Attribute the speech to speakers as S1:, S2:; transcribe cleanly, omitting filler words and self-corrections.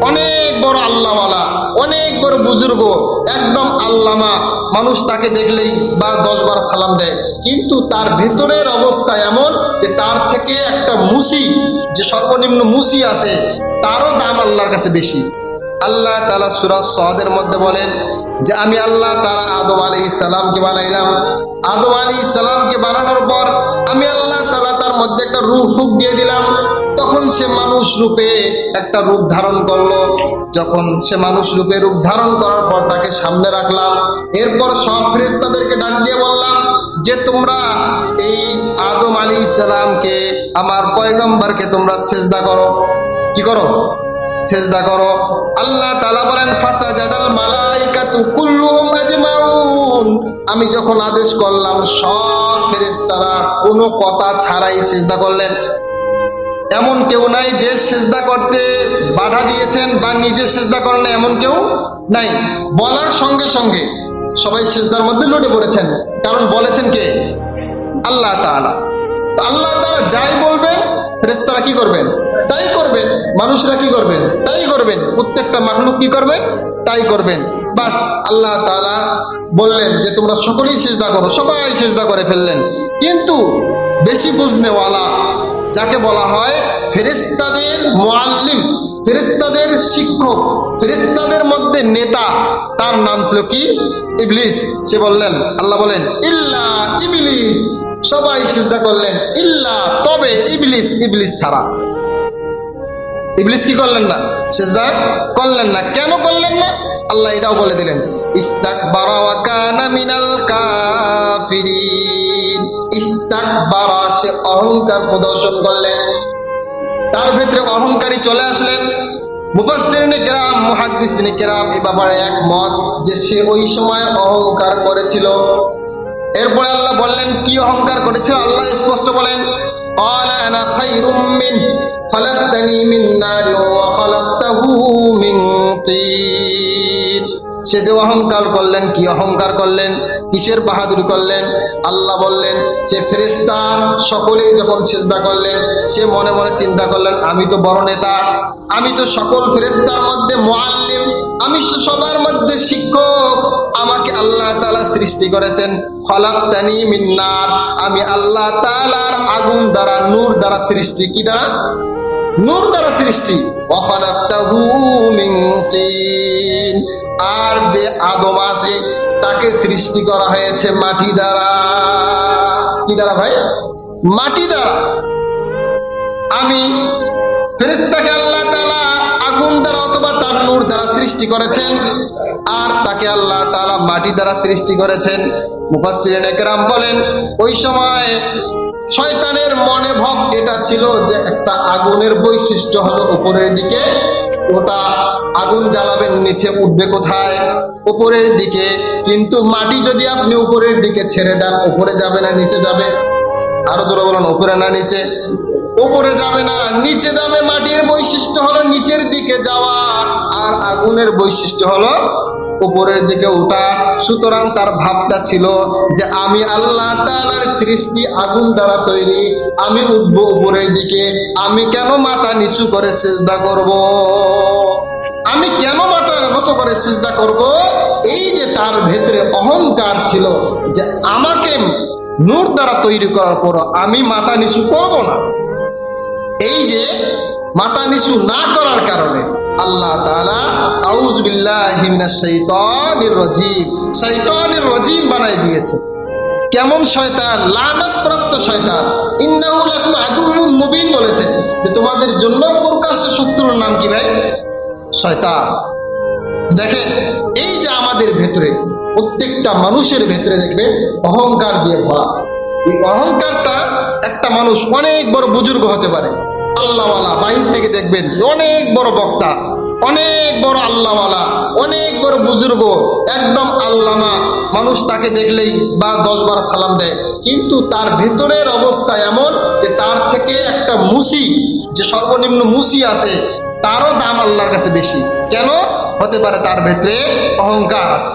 S1: অনেক বড় আল্লাহওয়ালা, অনেক বড় বুজুর্গ, একদম আল্লামা, মানুষ তাকে দেখলেই বা 10 বার সালাম দেয়, কিন্তু তার ভেতরের অবস্থা এমন যে তার থেকে একটা মুসি, যে সর্বনিম্ন মুসি আছে, তারও দাম আল্লাহর কাছে বেশি। আল্লাহ তাআলা সূরা সাদের মধ্যে বলেন যে আমি আল্লাহ তাআলা আদম আলাইহিস সালামকে বানাইলাম। আদম আলাইহিস সালামকে বানানোর পর আমি আল্লাহ তাআলা তার মধ্যে একটা রূহ ফুঁক দিয়ে দিলাম। তখন সে মানুষ রূপে একটা রূপ ধারণ করলো। যখন সে মানুষ রূপে রূপ ধারণ করার পর তাকে সামনে রাখলাম। এরপর সব ফেরেশতাদেরকে ডাক দিয়ে বললাম যে তোমরা এই আদম আলাইহিস সালামকে, আমার পয়গম্বরকে তোমরা সিজদা করো। কি করো? সিজদা করো। আল্লাহ তাআলা বলেন ফাসাজাদাল মালাইকাতু কুল্লুহুম আজমাউন। আমি যখন আদেশ করলাম সব ফেরেশতারা কোনো কথা ছাড়াই সিজদা করলেন। এমন কেউ নাই যে সিজদা করতে বাধা দিয়েছেন বা নিজে সিজদা করেন না, এমন কেউ নাই। বলার সঙ্গে সঙ্গে সবাই সিজদার মধ্যে লুটে পড়েছেন। কারণ বলেছেন কে? আল্লাহ তাআলা। তো আল্লাহ তাআলা যাই বলবেন ফেরেশতারা কি করবেন? তাই করবেন। মানুষরা কি করবেন? তাই করবেন। প্রত্যেকটা মাখলুক কি করবেন? তাই করবেন। বাস আল্লাহ তাআলা বললেন যে তোমরা সকলেই সিজদা করো। সবাই সিজদা করে ফেললেন। কিন্তু বেশি বুঝনেওয়ালা, যাকে বলা হয় ফেরেশতাদের মুআল্লিম, ফেরেশতাদের শিক্ষক, ফেরেশতাদের মধ্যে নেতা, তার নাম ছিল কি? ইবলিস। সে বললেন, আল্লাহ বলেন ইল্লা ইবলিস। সবাই সিজদা করলেন ইল্লা, তবে ইবলিস, ইবলিস ছাড়া। ইবলিস কি করলেন না? সিজদা করলেন না। কেন করলেন না? আল্লাহ এটাও বলে দিলেন ইস্তাকবারা ওয়া কানা মিনাল কাফিরিন। ইস্তাকবারা, সে অহংকার প্রদর্শন করলেন। তার ভিতরে অহংকারী চলে আসলেন। মুফাসসিরিনে কেরাম, মুহাদ্দিসিনে কেরাম এই ব্যাপারে একমত যে সে ওই সময় অহংকার করেছিল। এরপরে আল্লাহ বললেন কি অহংকার করেছিল। আল্লাহ স্পষ্ট বলেন ক্বালা আনা খায়রুম মিন খালাকতানি মিন নারি ওয়া খালাকতাহু মিন তিন। সে যে অহংকার করলেন, কি অহংকার করলেন, কিসের বাহাদুরি করলেন? আল্লাহ বললেন যে ফেরেশতা সকলেই যখন সিজদা করলেন, সে মনে মনে চিন্তা করলেন আমি তো বড় নেতা, আমি তো সকল ফেরেশতার মধ্যে মুআল্লিম, আমি সবার মধ্যে শিক্ষক, আমাকে আল্লাহ তাআলা সৃষ্টি করেছেন খালাকতানি মিন নার, আমি আল্লাহ তাআলার আগুন দ্বারা, নূর দ্বারা সৃষ্টি। কি দ্বারা? নূর দ্বারা সৃষ্টি। ওয়া খালাকতাহু মিন তিন, আর যে আদম আছে তাকে সৃষ্টি করা হয়েছে মাটি দ্বারা। কি দ্বারা ভাই? মাটি দ্বারা। আমি ফেরেশতাকে আল্লাহ তাআলা আগুন দ্বারা অথবা তার নূর দ্বারা সৃষ্টি করেছেন, আর তাকে আল্লাহ তাআলা মাটি দ্বারা সৃষ্টি করেছেন। মুফাসসিরিনে কেরাম বলেন ওই সময় শয়তানের মনে ভাব এটা ছিল যে একটা আগুনের বৈশিষ্ট্য হলো উপরের দিকে, ওটা আগুন জ্বালাবেন নিচে উঠবে কোথায়? উপরের দিকে। কিন্তু মাটি যদি আপনি উপরের দিকে ছেড়ে দেন, উপরে যাবে না নিচে যাবে? আরো জোরে বলুন, উপরে না নিচে? উপরে যাবে না, নিচে যাবে। মাটির বৈশিষ্ট্য হলো নিচের দিকে যাওয়া, আর আগুনের বৈশিষ্ট্য হলো উপরের দিকে ওঠা। সুতরাং তার ভাবটা ছিল যে আমি আল্লাহ তাআলার সৃষ্টি আগুন দ্বারা তৈরি, আমি উঠবো উপরের দিকে, আমি কেন মাথা নিচু করে সিজদা করব? আমি কেন মাথা নত করে সিজদা করব? এই যে তার ভেতরে অহংকার ছিল যে আমাকে নূর দ্বারা তৈরি করার পর আমি মাথা নিচু করব না। এই যে মাথা নিচু না করার কারণে আল্লাহ তাআলা আউযু বিল্লাহি মিনাশ শাইতানির রাজীম, শয়তানের রাজীম বানাই দিয়েছে। কেমন শয়তান? লানাতপ্রাপ্ত শয়তান। ইন্নাহু লাকুম আদুউম মুবিন বলেছে যে তোমাদের জন্য প্রকাশ্য শত্রুর নাম কি ভাই? শয়তান। দেখেন এই যে আমাদের ভেতরে, প্রত্যেকটা মানুষের ভেতরে দেখবে অহংকার দিয়ে ভরা। এই অহংকারটা একটা মানুষ অনেক বড় বুজুর্গ হতে পারে, আল্লাহওয়ালা, বাহির থেকে দেখবেন অনেক বড় বক্তা, অনেক বড় আল্লাহওয়ালা, অনেক বড় বুজুর্গ, একদম আল্লামা, মানুষ তাকে দেখলেই বা 10 বার সালাম দেয়, কিন্তু তার ভেতরের অবস্থা এমন যে তার থেকে একটা মুসি, যে সর্বনিম্ন মুসি আছে, তারও দাম আল্লাহর কাছে বেশি। কেন? হতে পারে তার ভেতরে অহংকার আছে।